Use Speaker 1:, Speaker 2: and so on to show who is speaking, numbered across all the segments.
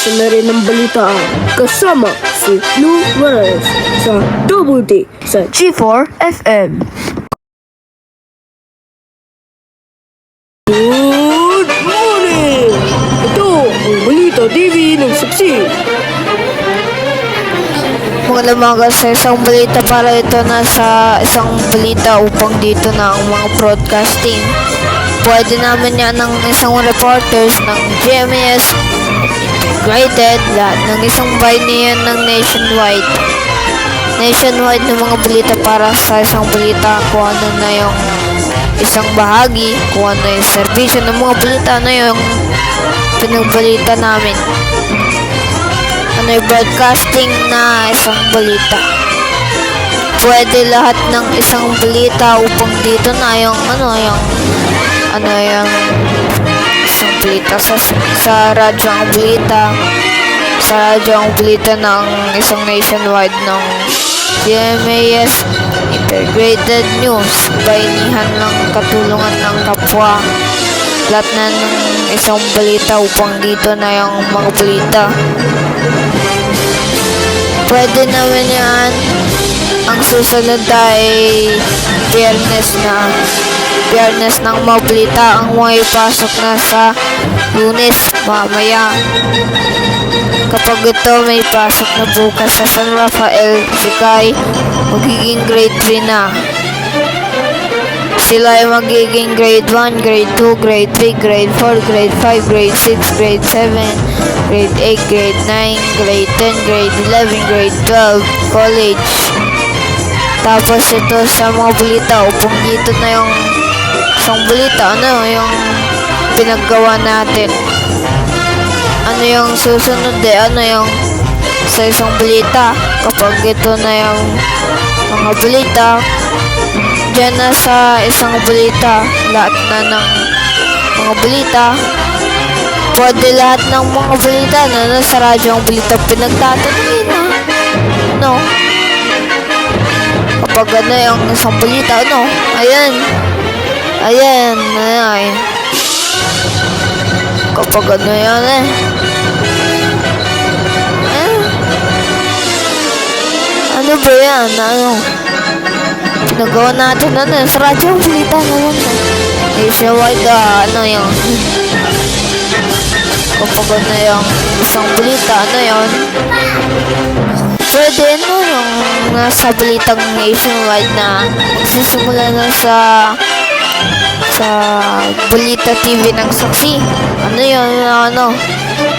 Speaker 1: Isa na rin ang balitaan kasama si Lou Reyes sa Double D sa
Speaker 2: G4 FM.
Speaker 1: Good morning! Ito ang Balita TV ng Saksi.
Speaker 2: Magandang umaga sa isang balita para ito na sa isang balita upang dito na ang mga broadcasting. Pwede naman yan ng isang reporters ng GMS Integrated, lahat ng isang bayanihan ng nationwide ng mga balita para sa isang balita kung ano na yung isang bahagi, kung ano yung serbisyo ng mga balita na yung pinagbalita namin. Ano yung broadcasting na isang balita. Pwede lahat ng isang balita upang dito na yung isang balita sa radyo ang balita ng isang nationwide ng GMAS Integrated News, bayanihan ng katulungan ng kapwa, lahat na ng isang balita upang dito na yung mga balita. Pwede naman yan. Ang susunod ay Biyernes ng mga balita ang mga ipasok na sa Lunes mamaya. Kapag ito may pasok na bukas sa San Rafael, Sikay, magiging grade 3 na. Sila ay magiging grade 1, grade 2, grade 3, grade 4, grade 5, grade 6, grade 7, grade 8, grade 9, grade 10, grade 11, grade 12, college. Tapos ito sa mga balita upang dito na yung isang balita, yung pinaggawa natin. Ano yung susunod yung sa isang balita. Kapag ito na yung mga balita, dyan na sa isang balita, lahat na ng mga balita. Pwede lahat ng mga balita na nasa radyo ang balita pinagtatanungin na. Kapag yung isang balita, ayan. Kapag yan ano ba yan? Pinagawa natin sa radyo ang balita naman nationwide, yung kapag yung isang balita, pwede yung nasa balitang nationwide na magsisimula na sa Balita TV ng Saksi.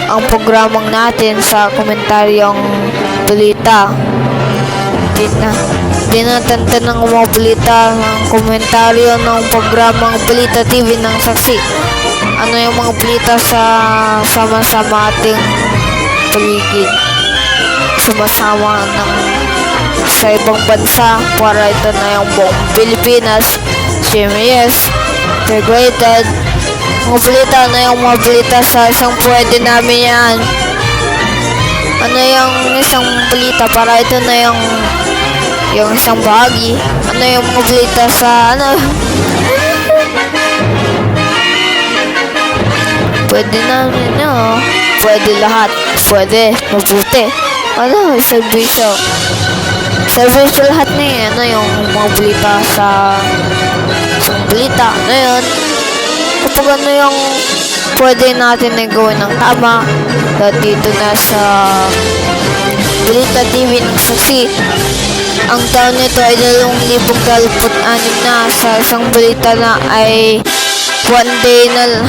Speaker 2: Ang programang natin sa komentaryong balita. Dinatanta ng mga balita ng komentaryo ng programang Balita TV ng Saksi. Yung mga balita sa sama-sama ating paligid. Sumasama sa ibang bansa para ito na yung buong Pilipinas. GMAS Integrated. Mga balita yung mga balita sa isang pwede namin yan. Yung isang balita para ito na yung isang bahagi. Yung mga balita sa pwede namin, pwede lahat, pwede mabuti. Servisyo lahat na yan, yung mga balita sa isang balita. Kapag yung pwede natin na gawin ng tama, dito na sa Balita TV ng Saksi. Ang taon nito ay 2026 na. Sa isang balita na ay one day na